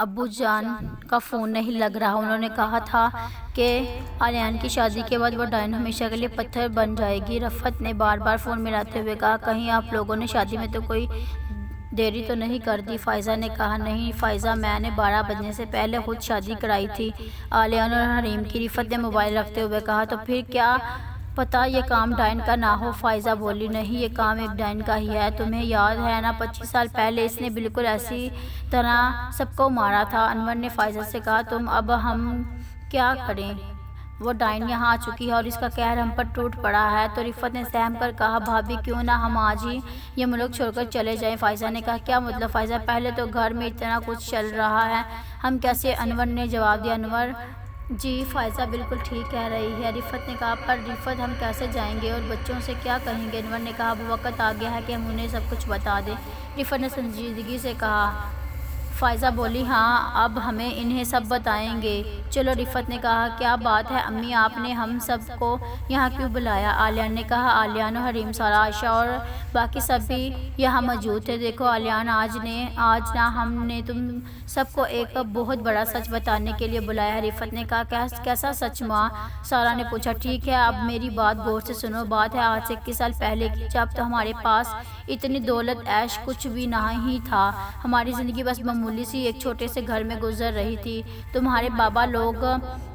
ابو جان کا فون نہیں لگ رہا۔ انہوں نے کہا تھا کہ آلیان کی شادی کے بعد وہ ڈائن ہمیشہ کے لیے پتھر بن جائے گی۔ رفعت نے بار بار فون ملاتے ہوئے کہا، کہیں آپ لوگوں نے شادی میں تو کوئی دیری تو نہیں کر دی؟ فائزہ نے کہا، نہیں فائزہ، میں نے 12 بجنے سے پہلے خود شادی کرائی تھی آلیان اور حریم کی۔ رفعت نے موبائل رکھتے ہوئے کہا، تو پھر کیا پتہ یہ کام ڈائن کا نہ ہو؟ فائزہ بولی، نہیں یہ کام ایک ڈائن کا ہی ہے، تمہیں یاد ہے نا 25 سال پہلے اس نے بالکل اسی طرح سب کو مارا تھا۔ انور نے فائزہ سے کہا، اب ہم کیا کریں؟ وہ ڈائن یہاں آ چکی ہے اور اس کا قہر ہم پر ٹوٹ پڑا ہے۔ تو رفعت نے سہم کر کہا، بھابی کیوں نہ ہم آج ہی یہ ملک چھوڑ کر چلے جائیں؟ فائزہ نے کہا، کیا مطلب فائزہ، پہلے تو گھر میں اتنا کچھ چل رہا ہے، ہم کیسے؟ انور نے جواب دیا، انور جی فائزہ بالکل ٹھیک کہہ رہی ہے۔ رفعت نے کہا، پر رفعت ہم کیسے جائیں گے اور بچوں سے کیا کہیں گے؟ انور نے کہا، اب وقت آ گیا ہے کہ ہم انہیں سب کچھ بتا دیں۔ رفعت نے سنجیدگی سے کہا۔ فائزہ بولی، ہاں اب ہمیں انہیں سب بتائیں گے، چلو۔ رفعت نے کہا، کیا بات ہے امی، آپ نے ہم سب کو یہاں کیوں بلایا؟ آلیان نے کہا، آلیان اور حریم، سارا، عائشہ اور باقی سب بھی یہاں موجود تھے۔ دیکھو آلیان، آج نا ہم نے تم سب کو ایک بہت بڑا سچ بتانے کے لیے بلایا ہے۔ رفعت نے کہا، کیسا سچ ماں؟ سارا نے پوچھا۔ ٹھیک ہے اب میری بات غور سے سنو، بات ہے آج سے 21 سال پہلے کی، جب تو ہمارے پاس اتنی دولت عیش کچھ بھی نہیں تھا، ہماری زندگی بس معمولی سی ایک چھوٹے سے گھر میں گزر رہی تھی۔ تمہارے بابا لوگ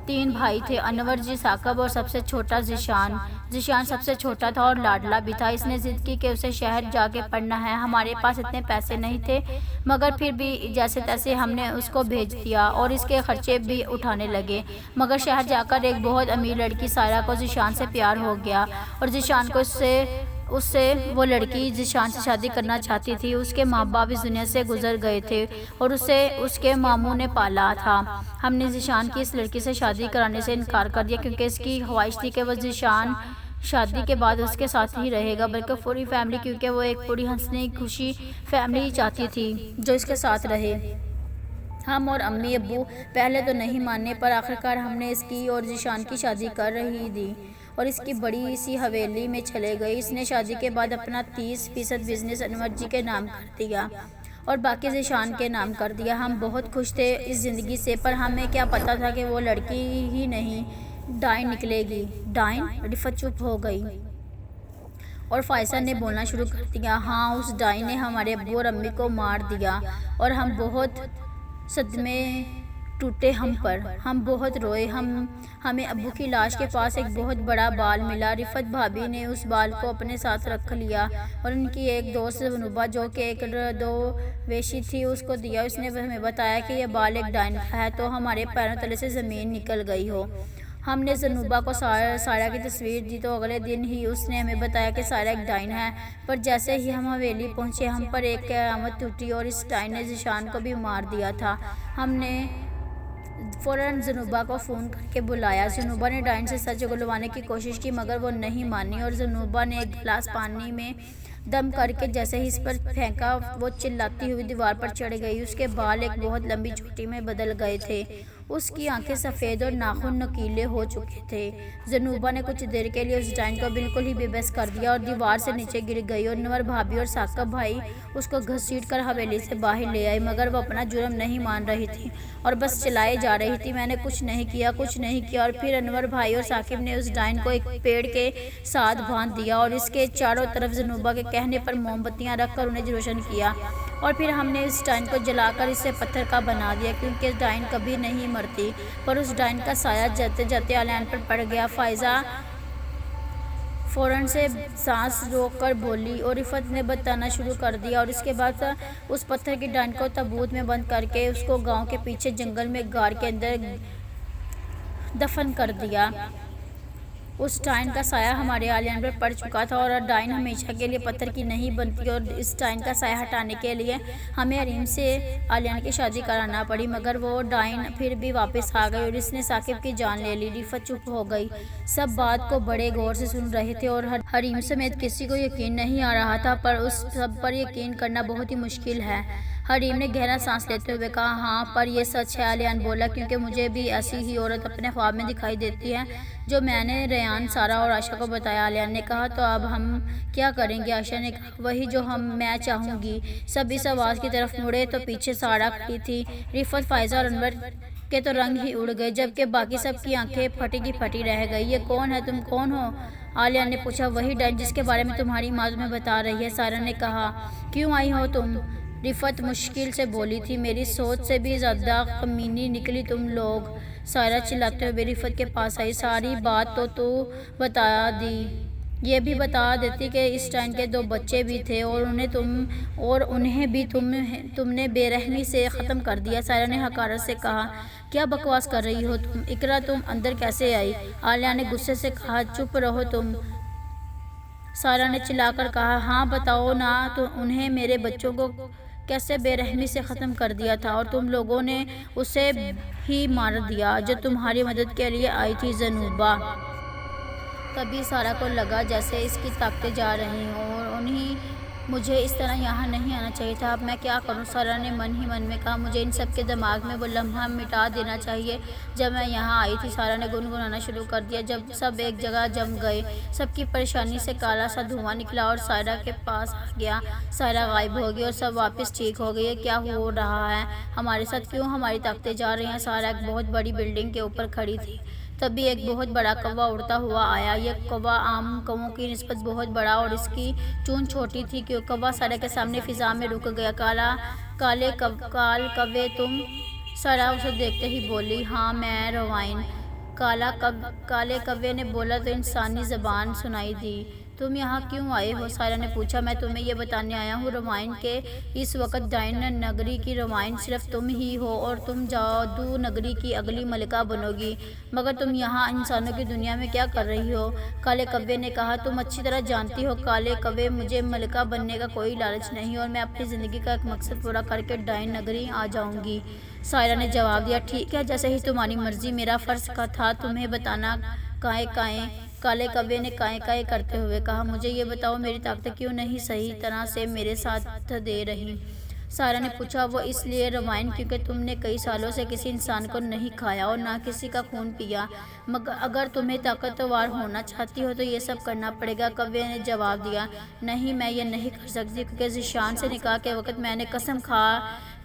3 بھائی تھے، انور جی، ثاقب اور سب سے چھوٹا ذیشان۔ ذیشان سب سے چھوٹا تھا اور لاڈلا بھی تھا۔ اس نے ضد کی کہ اسے شہر جا کے پڑھنا ہے۔ ہمارے پاس اتنے پیسے نہیں تھے مگر پھر بھی جیسے تیسے ہم نے اس کو بھیج دیا اور اس کے خرچے بھی اٹھانے لگے۔ مگر شہر جا کر ایک بہت امیر لڑکی سائرہ کو ذیشان سے پیار ہو گیا اور ذیشان کو اس سے وہ لڑکی ذیشان سے شادی کرنا چاہتی تھی۔ اس کے ماں باپ اس دنیا سے گزر گئے تھے اور اسے اس کے ماموں نے پالا تھا۔ ہم نے ذیشان کی اس لڑکی سے شادی کرانے سے انکار کر دیا کیونکہ اس کی خواہش تھی کہ وہ ذیشان شادی کے بعد اس کے ساتھ ہی رہے گا، بلکہ پوری فیملی، کیونکہ وہ ایک پوری ہنسی خوشی فیملی چاہتی تھی جو اس کے ساتھ رہے۔ ہم اور امی ابو پہلے تو نہیں مانے، پر آخرکار ہم نے اس کی اور ذیشان کی شادی کر ہی دی اور اس کی بڑی سی حویلی میں چلے گئے۔ اس نے شادی کے بعد اپنا 30% بزنس انور جی کے نام کر دیا اور باقی ذیشان کے نام کر دیا۔ ہم بہت خوش تھے اس زندگی سے، پر ہمیں کیا پتا تھا کہ وہ لڑکی ہی نہیں ڈائن نکلے گی۔ ڈائن؟ رفعت چپ ہو گئی اور فائزہ نے بولنا شروع کر دیا، ہاں اس ڈائن نے ہمارے ابو اور امی کو مار دیا اور ہم بہت صدمے ٹوٹے ہم پر، ہم بہت روئے۔ ہمیں ابو کی لاش کے پاس ایک بہت بڑا بال ملا۔ رفعت بھابی نے اس بال کو اپنے ساتھ رکھ لیا اور ان کی ایک دوست زنوبہ جو کہ ایک درویشی تھی اس کو دیا۔ اس نے ہمیں بتایا کہ یہ بال ایک ڈائن کا ہے، تو ہمارے پیروں تلے سے زمین نکل گئی ہو۔ ہم نے زنوبہ کو سائرہ کی تصویر دی تو اگلے دن ہی اس نے ہمیں بتایا کہ سائرہ ایک ڈائن ہے، پر جیسے ہی ہم حویلی پہنچے ہم پر ایک قیامت ٹوٹی اور اس ڈائن نے ذیشان کو بھی مار دیا تھا۔ ہم نے فوراً زنوبہ کو فون کر کے بلایا۔ زنوبہ نے ڈائن سے سچ اگلوانے کی کوشش کی مگر وہ نہیں مانی اور زنوبہ نے ایک گلاس پانی میں دم کر کے جیسے ہی اس پر پھینکا وہ چلاتی ہوئی دیوار پر چڑھ گئی۔ اس کے بال ایک بہت لمبی چوٹی میں بدل گئے تھے، اس کی آنکھیں سفید اور ناخن نوکیلے ہو چکے تھے۔ زنوبہ نے کچھ دیر کے لیے اس ڈائن کو بالکل ہی بے بس کر دیا اور دیوار سے نیچے گر گئی اور انور بھابی اور ثاقب بھائی اس کو گھسیٹ کر حویلی سے باہر لے آئے، مگر وہ اپنا جرم نہیں مان رہی تھی اور بس چلائے جا رہی تھی، میں نے کچھ نہیں کیا۔ اور پھر انور بھائی اور ثاقب نے اس ڈائن کو ایک پیڑ کے ساتھ باندھ دیا اور اس کے چاروں طرف زنوبہ کے کہنے پر موم بتیاں رکھ کر انہیں روشن کیا اور پھر ہم نے اس ڈائن کو جلا کر اسے پتھر کا بنا دیا کیونکہ ڈائن کبھی نہیں مرتی۔ پر اس ڈائن کا سایہ جاتے جاتے آلیان پر پڑ گیا۔ فائزہ فوراً سے سانس روک کر بولی اور رفعت نے بتانا شروع کر دیا اور اس کے بعد اس پتھر کی ڈائن کو تابوت میں بند کر کے اس کو گاؤں کے پیچھے جنگل میں غار کے اندر دفن کر دیا۔ اس ڈائن کا سایہ ہمارے آلیان پر پڑ چکا تھا اور ڈائن ہمیشہ کے لیے پتھر کی نہیں بنتی اور اس ڈائن کا سایہ ہٹانے کے لیے ہمیں حریم سے آلیان کی شادی کرانا پڑی، مگر وہ ڈائن پھر بھی واپس آ گئی اور اس نے ثاقب کی جان لے لی۔ رفعت چپ ہو گئی، سب بات کو بڑے غور سے سن رہے تھے اور حریم سمیت کسی کو یقین نہیں آ رہا تھا، پر اس سب پر یقین کرنا بہت ہی مشکل ہے۔ حریم نے گہرا سانس لیتے ہوئے کہا ہاں پر یہ سچ ہے، علیان بولا، کیونکہ مجھے بھی ایسی ہی عورت اپنے خواب میں دکھائی دیتی ہے جو میں نے ریان، سارہ اور عائشہ کو بتایا۔ علیان نے کہا تو اب ہم کیا کریں گے؟ عائشہ نے کہا وہی جو میں چاہوں گی۔ سب اس آواز کی طرف مڑے تو پیچھے سارہ کھڑی تھی۔ رفت، فائزہ اور انور کے تو رنگ ہی اڑ گئے، جبکہ باقی سب کی آنکھیں پھٹی کی پھٹی رہ گئی۔ یہ کون ہے؟ تم کون ہو؟ علیان نے پوچھا۔ وہی ڈائن جس کے بارے میں تمہاری ماں تمہیں بتا رہی ہے، سارہ نے کہا۔ کیوں آئی ہو تم؟ رفت مشکل سے بولی تھی۔ میری سوچ سے بھی زیادہ کمینی نکلی تم لوگ، سارہ چلاتے ہوئے رفت کے پاس آئی۔ ساری بات تو بتا دی، یہ بھی بتا دیتی کہ اس ڈائن کے 2 بچے بھی تھے اور انہیں بھی تم نے بے رحمی سے ختم کر دیا۔ سارہ نے حقارت سے کہا کیا بکواس کر رہی ہو تم؟ اقرا تم اندر کیسے آئی؟ علیان نے غصے سے کہا چپ رہو تم۔ سارہ نے چلا کر کہا ہاں بتاؤ نا، تو انہیں میرے بچوں کو کیسے بے رحمی سے ختم کر دیا تھا اور تم لوگوں نے اسے ہی مار دیا جو تمہاری مدد کے لیے آئی تھی، زنوبہ۔ تبھی سارہ کو لگا جیسے اس کی طاقتیں جا رہی ہوں اور انہیں مجھے اس طرح یہاں نہیں آنا چاہیے تھا۔ اب میں کیا کروں؟ سارہ نے من ہی من میں کہا مجھے ان سب کے دماغ میں وہ لمحہ مٹا دینا چاہیے جب میں یہاں آئی تھی۔ سارہ نے گنگنانا شروع کر دیا۔ جب سب ایک جگہ جم گئے، سب کی پریشانی سے کالا سا دھواں نکلا اور سارہ کے پاس آ گیا۔ سارہ غائب ہو گئی اور سب واپس ٹھیک ہو گئی۔ یہ کیا ہو رہا ہے ہمارے ساتھ؟ کیوں ہماری طاقتیں جا رہی ہیں؟ سارہ ایک بہت بڑی بلڈنگ کے اوپر کھڑی تھی۔ تبھی ایک بہت بڑا کوا اڑتا ہوا آیا۔ یہ کوا عام کووں کی نسبت بہت بڑا اور اس کی چونچ چھوٹی تھی۔ کوا سارہ کے سامنے فضا میں رک گیا۔ کالے کوے تم؟ سارہ اسے دیکھتے ہی بولی ہاں میں روائن۔ کالے کوے نے بولا تو انسانی زبان سنائی دی۔ تم یہاں کیوں آئے ہو؟ سارہ نے پوچھا۔ میں تمہیں یہ بتانے آیا ہوں روائن کہ اس وقت ڈائن نگری کی روائن صرف تم ہی ہو اور تم جادو نگری کی اگلی ملکہ بنو گی۔ مگر تم یہاں انسانوں کی دنیا میں کیا کر رہی ہو؟ کالے کوے نے کہا تم اچھی طرح جانتی ہو کالے کوے، مجھے ملکہ بننے کا کوئی لالچ نہیں اور میں اپنی زندگی کا ایک مقصد پورا کر کے ڈائن نگری آ جاؤں گی۔ سارہ نے جواب دیا ٹھیک ہے جیسے ہی تمہاری مرضی، میرا فرض تھا تمہیں بتانا۔ کائیں کالے کوے نے کائیں کرتے ہوئے کہا مجھے یہ بتاؤ میری طاقتیں کیوں نہیں صحیح طرح سے میرے ساتھ دے رہی؟ سارہ نے پوچھا۔ وہ اس لیے روائن کیونکہ تم نے کئی سالوں سے کسی انسان کو نہیں کھایا اور نہ کسی کا خون پیا، مگر اگر تمہیں طاقتور ہونا چاہتی ہو تو یہ سب کرنا پڑے گا۔ کوے نے جواب دیا نہیں میں یہ نہیں کر سکتی کیونکہ ذیشان سے نکاح کے وقت میں نے قسم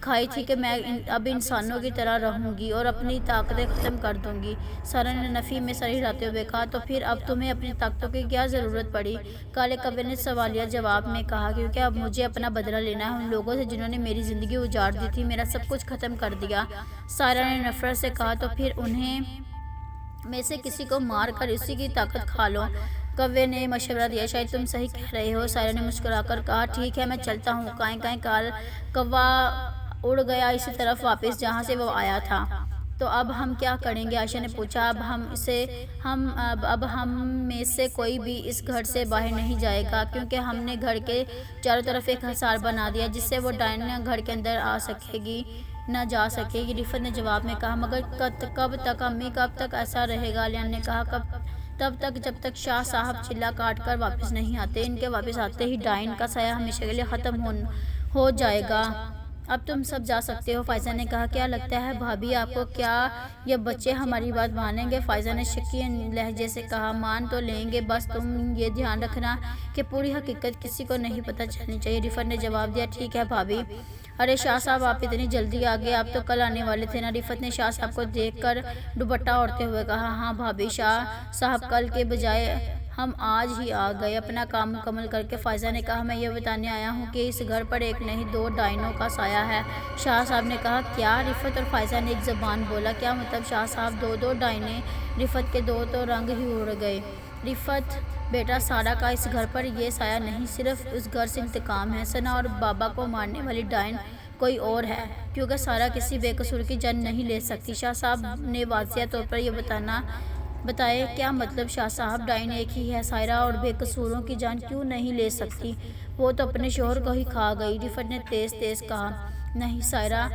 کھائی تھی کہ میں اب انسانوں کی طرح رہوں گی اور اپنی طاقتیں ختم کر دوں گی۔ سارہ نے نفی میں سر ہلاتے ہوئے کہا تو پھر اب تمہیں اپنی طاقتوں کی کیا ضرورت پڑی؟ کالے کوے نے سوالیہ جواب میں کہا کیونکہ اب مجھے اپنا بدلہ لینا ہے ان لوگوں سے جنہوں نے میری زندگی اجاڑ دی تھی، میرا سب کچھ ختم کر دیا۔ سارہ نے نفرت سے کہا تو پھر انہیں میں سے کسی کو مار کر اسی کی طاقت کھا لو۔ کوے نے مشورہ دیا شاید تم صحیح کہہ رہے ہو۔ سارہ نے مسکرا کر کہا ٹھیک ہے میں چلتا ہوں۔ کائیں کوا اڑ گیا اسی طرف واپس جہاں سے وہ آیا تھا۔ تو اب ہم کیا کریں گے؟ عائشہ نے پوچھا۔ اب ہم میں سے کوئی بھی اس گھر سے باہر نہیں جائے گا کیونکہ ہم نے گھر کے چاروں طرف ایک حصار بنا دیا جس سے وہ ڈائن گھر کے اندر نہ جا سکے گی۔ رفت نے جواب میں کہا مگر کب تک امی؟ کب تک ایسا رہے گا؟ علیان نے کہا تب تک جب تک شاہ صاحب چلہ کاٹ کر واپس نہیں آتے۔ ان کے واپس آتے ہی ڈائن کا سایہ ہمیشہ کے لیے ختم ہو جائے گا۔ اب تم سب جا سکتے ہو۔ فائزہ نے کہا کیا لگتا ہے بھابھی آپ کو کیا یہ بچے ہماری بات مانیں گے؟ فائزہ نے شکی لہجے سے کہا مان تو لیں گے، بس تم یہ دھیان رکھنا کہ پوری حقیقت کسی کو نہیں پتہ چلنی چاہیے۔ رفت نے جواب دیا ٹھیک ہے بھابھی۔ ارے شاہ صاحب آپ اتنی جلدی آ گئے، آپ تو کل آنے والے تھے نا؟ رفت نے شاہ صاحب کو دیکھ کر دوپٹہ اوڑھتے ہوئے کہا ہاں بھابھی، شاہ صاحب کل کے بجائے ہم آج ہی آ گئے اپنا کام مکمل کر کے۔ فائزہ نے کہا میں یہ بتانے آیا ہوں کہ اس گھر پر ایک نہیں 2 ڈائنوں کا سایہ ہے۔ شاہ صاحب نے کہا کیا؟ رفت اور فائزہ نے ایک زبان بولا۔ کیا مطلب شاہ صاحب؟ 2 ڈائنیں؟ رفت کے تو رنگ ہی اڑ گئے۔ رفت بیٹا سارہ کا اس گھر پر یہ سایہ نہیں، صرف اس گھر سے انتقام ہے۔ ثنا اور بابا کو مارنے والی ڈائن کوئی اور ہے کیونکہ سارہ کسی بے قصور کی جان نہیں لے سکتی۔ شاہ صاحب نے واضح طور پر یہ بتائے کیا مطلب شاہ صاحب؟ ڈائن ایک ہی ہے سائرہ اور بے قصوروں کی جان کیوں نہیں لے سکتی؟ وہ تو اپنے شوہر کو ہی کھا گئی۔ رفت نے تیز کہا نہیں سائرہ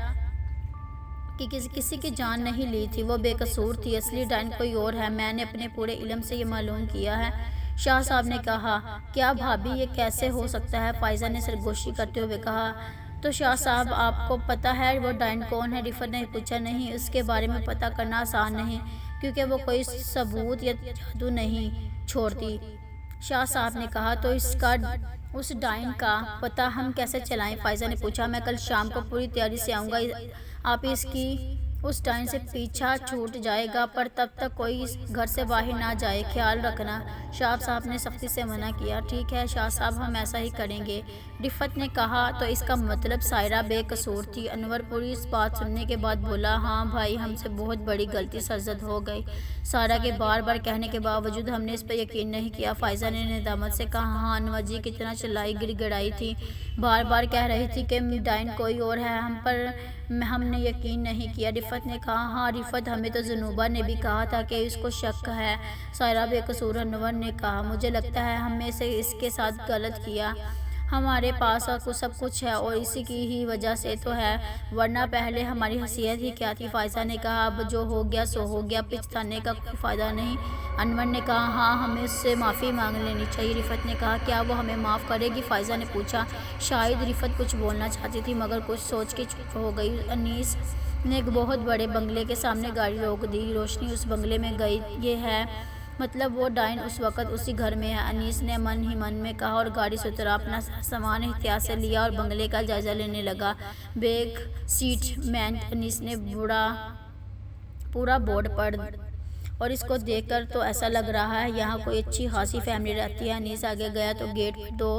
کہ کسی کی جان نہیں لی تھی، وہ بے قصور تھی، اصلی ڈائن کوئی اور ہے، میں نے اپنے پورے علم سے یہ معلوم کیا ہے۔ شاہ صاحب نے کہا کیا بھابھی یہ کیسے ہو سکتا ہے؟ فائزہ نے سرگوشی کرتے ہوئے کہا تو شاہ صاحب آپ کو پتہ ہے وہ ڈائن کون ہے؟ رفت نے پوچھا۔ نہیں، اس کے بارے میں پتہ کرنا آسان نہیں کیونکہ وہ کوئی ثبوت یا جادو نہیں چھوڑتی، شاہ صاحب نے کہا۔ تو اس ڈائن کا پتہ ہم کیسے چلائیں؟ فائزہ نے پوچھا۔ میں کل شام کو پوری تیاری سے آؤں گا، آپ اس ڈائن سے پیچھا چھوٹ جائے گا، پر تب تک کوئی گھر سے باہر نہ جائے، خیال رکھنا۔ شاہ صاحب نے سختی سے منع کیا۔ ٹھیک ہے شاہ صاحب، ہم ایسا ہی کریں گے، رفت نے کہا۔ تو اس کا مطلب سائرہ بے قصور تھی؟ انور پوری اس بات سننے کے بعد بولا۔ ہاں بھائی، ہم سے بہت بڑی غلطی سرزد ہو گئی، سائرہ کے بار بار کہنے کے باوجود ہم نے اس پر یقین نہیں کیا، فائزہ نے ندامت سے کہا۔ ہاں انور جی، کتنا چلائی گڑ گڑائی تھی، بار بار کہہ رہی تھی کہ ڈائن کوئی اور ہے، ہم نے یقین نہیں کیا، رفت نے کہا۔ ہاں رفت، ہمیں تو زنوبہ نے بھی کہا تھا کہ اس کو شک ہے سائرہ بے قصور، انور نے کہا۔ مجھے لگتا ہے ہم نے اس کے ساتھ غلط کیا، ہمارے پاس سب کچھ ہے اور اسی کی ہی وجہ سے تو ہے، ورنہ پہلے ہماری حیثیت ہی کیا تھی، فائزہ نے کہا۔ اب جو ہو گیا سو ہو گیا، پچھتانے کا کوئی فائدہ نہیں، انور نے کہا۔ ہاں ہمیں اس سے معافی مانگ لینی چاہیے، رفت نے کہا۔ کیا وہ ہمیں معاف کرے گی؟ فائزہ نے پوچھا۔ شاید رفت کچھ بولنا چاہتی تھی مگر کچھ سوچ کے چپ ہو گئی۔ انیس نے ایک بہت بڑے بنگلے کے سامنے گاڑی روک دی۔ روشنی اس بنگلے میں گئی، یہ ہے مطلب وہ ڈائن اس وقت اسی گھر میں ہے، انیس نے من ہی من میں کہا اور گاڑی سے اترا، اپنا سامان احتیاط سے لیا اور بنگلے کا جائزہ لینے لگا۔ بیک سیٹ میں انیس نے پورا بورڈ پڑھ اور اس کو دیکھ کر تو ایسا لگ رہا ہے یہاں کوئی اچھی خاصی فیملی رہتی ہے۔ انیس آگے گیا تو گیٹ پر 2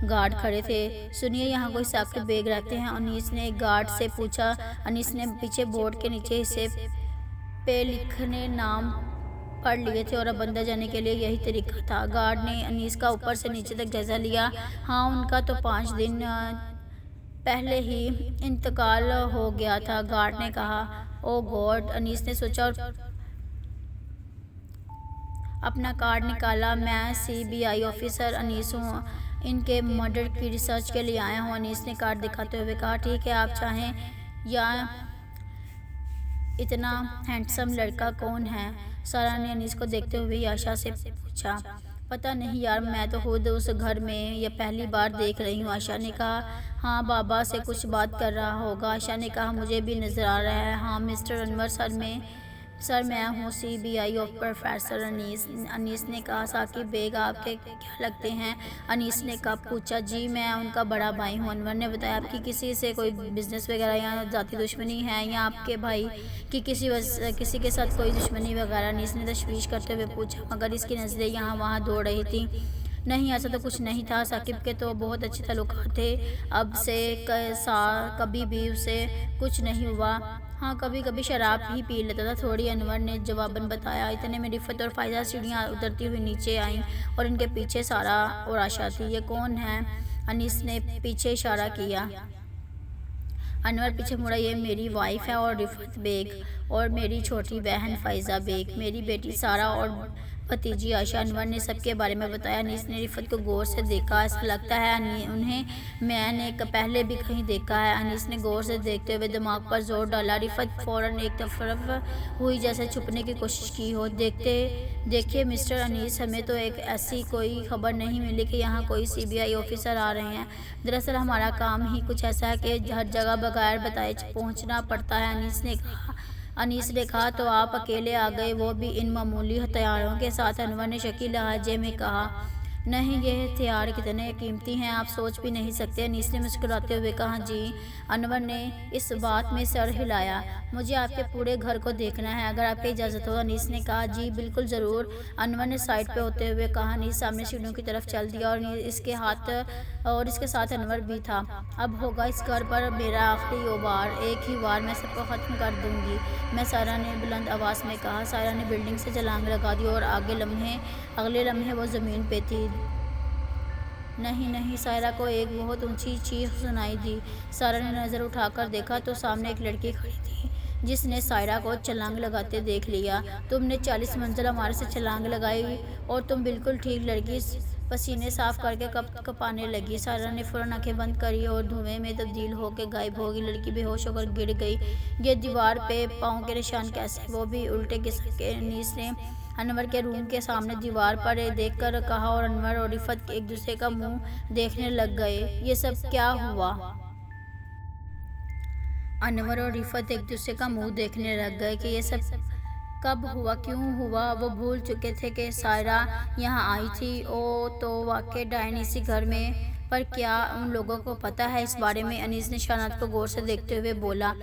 گارڈ کھڑے تھے۔ سنیے، یہاں کوئی ثاقب بیگ رہتے ہیں؟ انیس نے ایک گارڈ سے پوچھا۔ انیس نے پیچھے بورڈ کے نیچے حصے پہ لکھنے نام پڑھ لیے تھے اور اب اندر جانے کے لیے یہی طریقہ تھا۔ گارڈ نے انیس کا اوپر سے نیچے تک جائزہ لیا۔ ہاں ان کا تو 5 دن پہلے ہی انتقال ہو گیا تھا، گارڈ نے کہا۔ او گاڈ، انیس نے سوچا اور اپنا کارڈ نکالا۔ میں CBI آفیسر انیس ہوں، ان کے مرڈر کی ریسرچ کے لیے آیا ہوں، انیس نے کارڈ دکھاتے ہوئے کہا۔ ٹھیک ہے، آپ چاہیں یا اتنا ہینڈسم لڑکا کون ہے؟ سائرہ نے انیس کو دیکھتے ہوئے یاشا سے پوچھا۔ پتہ نہیں یار، میں تو خود اس گھر میں یہ پہلی بار دیکھ رہی ہوں، عائشہ نے کہا۔ ہاں بابا سے کچھ بات کر رہا ہوگا، عائشہ نے کہا۔ مجھے بھی نظر آ رہا ہے۔ ہاں مسٹر انور، سر میں ہوں CBI پروفیسر انیس نے کہا۔ ثاقب بیگ آپ کے کیا لگتے ہیں؟ انیس نے پوچھا۔ جی میں ان کا بڑا بھائی ہوں، انور نے بتایا۔ آپ کی کسی سے کوئی بزنس وغیرہ یا ذاتی دشمنی ہے یا آپ کے بھائی کی کسی کے ساتھ کوئی دشمنی وغیرہ؟ انیس نے تشویش کرتے ہوئے پوچھا مگر اس کی نظریں یہاں وہاں دوڑ رہی تھیں۔ نہیں ایسا تو کچھ نہیں تھا، ثاقب کے تو بہت اچھے تعلقات تھے، اب سے کبھی بھی اسے کچھ نہیں ہوا۔ ہاں کبھی کبھی شراب ہی پی لیتا تھا تھوڑی، انور نے جواباً بتایا۔ اتنے میں رفت اور فائزہ سیڑھیاں اترتی ہوئی نیچے آئیں اور ان کے پیچھے سارہ اور عائشہ تھی۔ یہ کون ہے؟ انیس نے پیچھے اشارہ کیا۔ انور پیچھے مڑا۔ یہ میری وائف ہے اور رفت بیگ، اور میری چھوٹی بہن فائزہ بیگ، میری بیٹی سارہ اور بھتیجی عائشہ، انور نے سب کے بارے میں بتایا۔ انیس نے رفت کو غور سے دیکھا۔ ایسا لگتا ہے انہیں میں نے پہلے بھی کہیں دیکھا ہے، انیس نے غور سے دیکھتے ہوئے دماغ پر زور ڈالا۔ رفت فوراً ایک طرف ہوئی جیسے چھپنے کی کوشش کی ہو۔ دیکھیے مسٹر انیس، ہمیں تو ایسی کوئی خبر نہیں ملی کہ یہاں کوئی CBI آفیسر آ رہے ہیں، دراصل ہمارا کام ہی کچھ ایسا ہے کہ ہر جگہ بغیر بتائے پہنچنا پڑتا ہے، انیس نے کہا۔ تو آپ اکیلے آ گئے، وہ بھی ان معمولی ہتھیاروں کے ساتھ؟ انور نے شکی لہجے میں کہا۔ نہیں، یہ ہتھیار کتنے قیمتی ہیں آپ سوچ بھی نہیں سکتے، انیس نے مسکراتے ہوئے کہا۔ جی؟ انور نے اس بات میں سر ہلایا۔ مجھے آپ کے پورے گھر کو دیکھنا ہے، اگر آپ کی اجازت ہو، انیس نے کہا۔ جی بالکل ضرور، انور نے سائڈ پہ ہوتے ہوئے کہا۔ انیس سامنے سیڑھیوں کی طرف چل دیا اور اس کے ساتھ انور بھی تھا۔ اب ہوگا اس گھر پر میرا آخری وار، ایک ہی وار میں سب کو ختم کر دوں گی میں، سائرہ نے بلند آواز میں کہا۔ سائرہ نے بلڈنگ سے چھلانگ لگا دی اور اگلے لمحے وہ زمین پہ تھی۔ نہیں، سائرہ کو ایک بہت اونچی چیخ سنائی دی۔ سائرہ نے نظر اٹھا کر دیکھا تو سامنے ایک لڑکی کھڑی تھی جس نے سائرہ کو چھلانگ لگاتے دیکھ لیا۔ تم نے 40 منزل عمارت سے چھلانگ لگائی اور تم بالکل ٹھیک، لڑکی پسینے صاف کر کے کپانے لگی۔ سائرہ نے فوراً آنکھیں بند کری اور دھوئیں میں تبدیل ہو کے غائب ہو گئی۔ لڑکی بے ہوش ہو کر گر گئی۔ یہ دیوار پہ پاؤں کے نشان کیسے، وہ بھی الٹے قسم کے؟ انیس نے انور کے روم کے سامنے دیوار پر دیکھ کر کہا اور انور اور رفت ایک دوسرے کا منہ دیکھنے لگ گئے۔ یہ سب کیا ہوا؟ انور اور رفت ایک دوسرے کا منہ دیکھنے لگ گئے کہ یہ سب کب ہوا، کیوں ہوا۔ وہ بھول چکے تھے کہ سائرہ یہاں آئی تھی۔ تو واقعی ڈائن اسی گھر میں، پر کیا ان لوگوں کو پتہ ہے اس بارے میں؟ انیس نے شاہناز کو غور سے دیکھتے ہوئے بولا،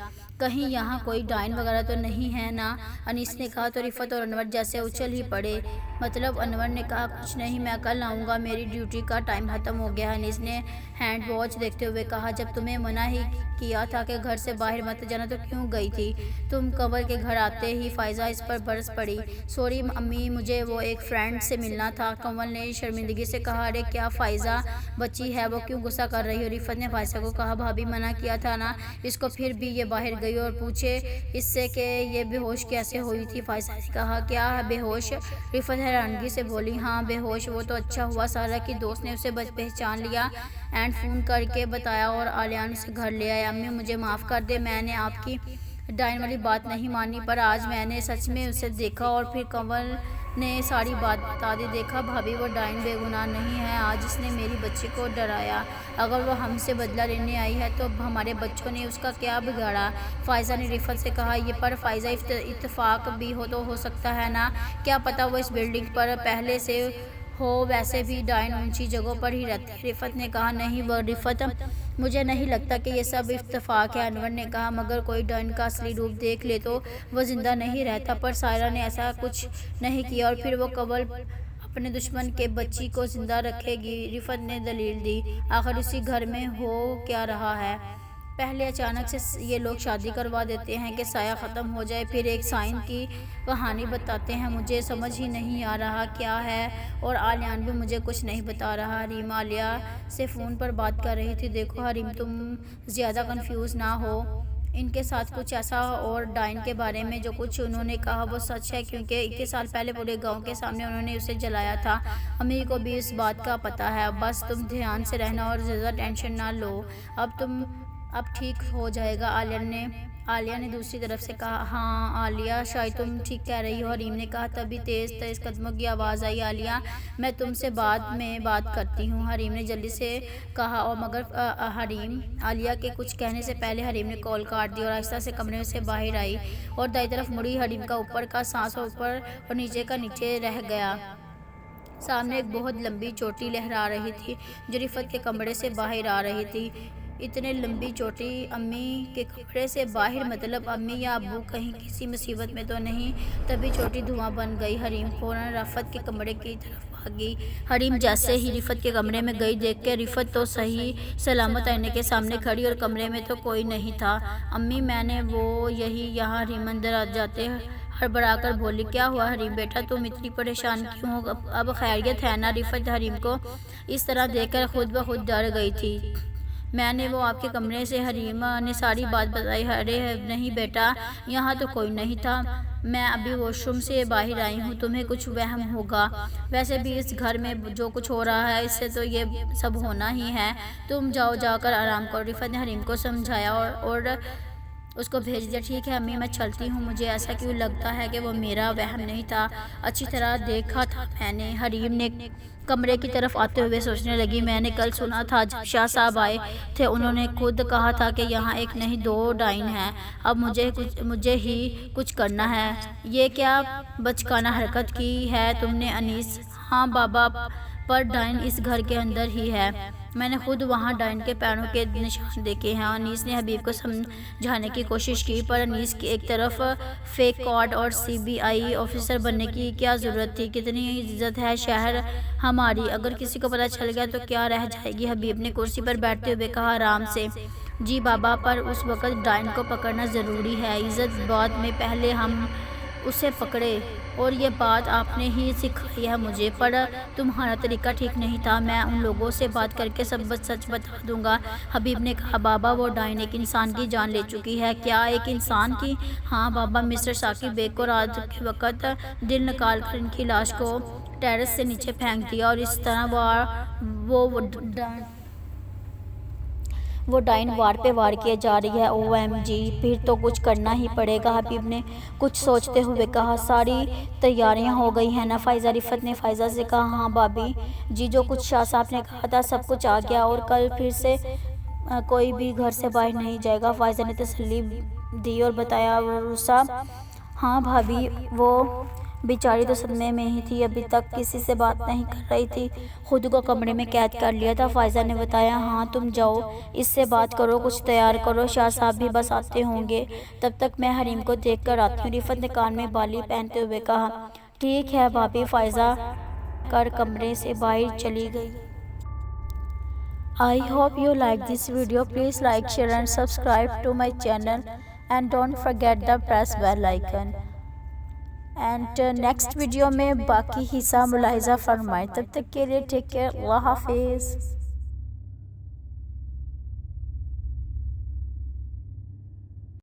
کہیں یہاں کوئی ڈائن وغیرہ تو نہیں ہے نا؟ انیس نے کہا تو رفت اور انور جیسے اچھل ہی پڑے۔ مطلب؟ انور نے کہا، کچھ نہیں، میں کل آؤں گا، میری ڈیوٹی کا ٹائم ختم ہو گیا ہے۔ انیس نے ہینڈ واچ دیکھتے ہوئے کہا، جب تمہیں منع ہی کیا تھا کہ گھر سے باہر مت جانا تو کیوں گئی تھی تم؟ کنور کے گھر آتے ہی فائزہ اس پر برس پڑی، سوری امی، مجھے وہ ایک فرینڈ سے ملنا تھا۔ کنور نے شرمندگی سے کہا، ارے کیا فائزہ بچی ہے، وہ کیوں غصہ کر رہی ہو؟ رفت نے فائزہ کو کہا، بھابی منع کیا تھا نا اس کو، پھر بھی یہ باہر گئی اور پوچھے اس سے کہ یہ بے ہوش کیسے ہوئی تھی؟ فائزہ نے کہا، کیا بے ہوش؟ رفت حیرانگی سے بولی، ہاں بے ہوش۔ وہ تو اچھا ہوا سارہ کی دوست نے اسے پہچان لیا اینڈ فون کر کے بتایا اور عالیہ اسے گھر لے آئے۔ امی مجھے معاف کر دیں، میں نے آپ کی ڈائن والی بات نہیں مانی، پر آج میں نے سچ میں اسے دیکھا۔ اور پھر کنور نے ساری بات بتا دی، دیکھا بھابی، وہ ڈائن بے گناہ نہیں ہے، آج اس نے میری بچی کو ڈرایا، اگر وہ ہم سے بدلہ لینے آئی ہے تو ہمارے بچوں نے اس کا کیا بگاڑا؟ فائزہ نے رفت سے کہا، یہ پر فائزہ اتفاق بھی ہو سکتا ہے نا، کیا پتہ وہ اس بلڈنگ پر پہلے سے ہو، ویسے بھی ڈائن اونچی جگہوں پر ہی رہتے ہیں۔ رفت نے کہا، نہیں وہ رفت، مجھے نہیں لگتا کہ یہ سب اتفاق ہے۔ انور نے کہا، مگر کوئی ڈائن کا اصلی روپ دیکھ لے تو وہ زندہ نہیں رہتا، پر سائرہ نے ایسا کچھ نہیں کیا، اور پھر وہ کب اپنے دشمن کے بچی کو زندہ رکھے گی؟ رفت نے دلیل دی، آخر اسی گھر میں ہو کیا رہا ہے؟ پہلے اچانک سے یہ لوگ شادی کروا دیتے ہیں کہ سایہ ختم ہو جائے، پھر ایک سائن کی کہانی بتاتے ہیں، مجھے سمجھ ہی نہیں آ رہا کیا ہے۔ اور عالیہ بھی مجھے کچھ نہیں بتا رہا۔ حریم عالیہ سے فون پر بات کر رہی تھی، دیکھو حریم تم زیادہ کنفیوز نہ ہو، ان کے ساتھ کچھ ایسا اور ڈائن کے بارے میں جو کچھ انہوں نے کہا وہ سچ ہے، کیونکہ 21 سال پہلے پورے گاؤں کے سامنے انہوں نے اسے جلایا تھا۔ امی کو بھی اس بات کا پتہ ہے، بس تم دھیان سے رہنا اور زیادہ ٹینشن نہ لو، اب ٹھیک ہو جائے گا۔ عالیہ نے دوسری طرف سے کہا، ہاں عالیہ شاید تم ٹھیک کہہ رہی ہو۔ حریم نے کہا، تبھی تیز قدموں کی آواز آئی، عالیہ میں تم سے بعد میں بات کرتی ہوں۔ حریم نے جلدی سے کہا، اور مگر حریم، عالیہ کے کچھ کہنے سے پہلے حریم نے کال کاٹ دی اور آہستہ سے کمرے سے باہر آئی اور دائیں طرف مڑی۔ حریم کا اوپر کا سانس اوپر اور نیچے کا نیچے رہ گیا۔ سامنے ایک بہت لمبی چوٹی لہرا رہی تھی جو رفت کے کمرے سے باہر آ رہی تھی۔ اتنے لمبی چوٹی امی کے کمرے سے باہر، مطلب امی یا ابو کہیں کسی مصیبت میں تو نہیں؟ تبھی چوٹی دھواں بن گئی۔ حریم فوراً رفت کے کمرے کی طرف بھاگی۔ حریم جیسے ہی رفت کے کمرے میں گئی، دیکھ کے رفت تو صحیح سلامت آئینے کے سامنے کھڑی اور کمرے میں تو کوئی نہیں تھا۔ امی میں نے وہ یہاں۔ حریم اندر آ جاتے ہڑبڑا کر بولی، کیا ہوا حریم بیٹا، تم اتنی پریشان کیوں ہو؟ اب خیریت ہے نا؟ رفت حریم کو اس طرح دیکھ کر خود بخود ڈر گئی تھی۔ میں نے وہ آپ کے کمرے سے، حریم نے ساری بات بتائی۔ ارے نہیں بیٹا، یہاں تو کوئی نہیں تھا، میں ابھی واش روم سے باہر آئی ہوں، تمہیں کچھ وہم ہوگا، ویسے بھی اس گھر میں جو کچھ ہو رہا ہے اس سے تو یہ سب ہونا ہی ہے، تم جاؤ، جا کر آرام کرو۔ رفت نے حریم کو سمجھایا اور اس کو بھیج دیا۔ ٹھیک ہے امی، میں چلتی ہوں، مجھے ایسا کیوں لگتا ہے کہ وہ میرا وہم نہیں تھا، اچھی طرح دیکھا تھا میں نے۔ حریم نے کمرے کی طرف آتے ہوئے سوچنے لگی، میں نے کل سنا تھا جب شاہ صاحب آئے تھے، انہوں نے خود کہا تھا کہ یہاں ایک نہیں 2 ڈائن ہیں، اب مجھے ہی کچھ کرنا ہے۔ یہ کیا بچکانہ حرکت کی ہے تم نے انیس؟ ہاں بابا، پر ڈائن اس گھر کے اندر ہی ہے، میں نے خود وہاں ڈائن کے پیروں کے نشان دیکھے ہیں۔ انیس نے حبیب کو سمجھانے کی کوشش کی، پر انیس کی ایک طرف فیک کارڈ اور CBI آفیسر بننے کی کیا ضرورت تھی؟ کتنی عزت ہے شہر ہماری، اگر کسی کو پتہ چل گیا تو کیا رہ جائے گی؟ حبیب نے کرسی پر بیٹھتے ہوئے کہا، آرام سے۔ جی بابا، پر اس وقت ڈائن کو پکڑنا ضروری ہے، عزت بعد میں، پہلے ہم اسے پکڑے، اور یہ بات آپ نے ہی سکھائی ہے مجھے، پر تمہارا طریقہ ٹھیک نہیں تھا، میں ان لوگوں سے بات کر کے سب سچ بتا دوں گا۔ حبیب نے کہا، بابا وہ ڈائن ایک انسان کی جان لے چکی ہے۔ کیا ایک انسان کی؟ ہاں بابا، مسٹر ثاقب بیگ کو رات کے وقت دل نکال کر ان کی لاش کو ٹیرس سے نیچے پھینک دیا، اور اس طرح وہ ڈائن وار پہ وار کیے جا رہی ہے۔ OMG، پھر تو کچھ کرنا ہی پڑے گا۔ حبیب نے کچھ سوچتے ہوئے کہا، ساری تیاریاں ہو گئی ہیں نا فائزہ؟ رفت نے فائزہ سے کہا، ہاں بھابی جی، جو کچھ شاہ صاحب نے کہا تھا سب کچھ آ گیا، اور کل پھر سے کوئی بھی گھر سے باہر نہیں جائے گا۔ فائزہ نے تسلی دی اور بتایا عروسہ ہاں بھابی، وہ بیچاری تو صدمے میں ہی تھی، ابھی تک کسی سے بات نہیں کر رہی تھی، خود کو کمرے میں قید کر لیا تھا۔ فائزہ نے بتایا ہاں تم جاؤ اس سے بات کرو، کچھ تیار کرو، شاہ صاحب بھی بس آتے ہوں گے، تب تک میں حریم کو دیکھ کر آتی ہوں۔ رفعت نے کان میں بالی پہنتے ہوئے کہا ٹھیک ہے بھابی۔ فائزہ کر کمرے سے باہر چلی گئی۔ I hope you like this video. Please like, share and subscribe to my channel and don't forget the press bell icon. And next video میں باقی حصہ ملاحظہ فرمائیں۔ تب تک کے لیے ٹیک کیئر، اللہ حافظ۔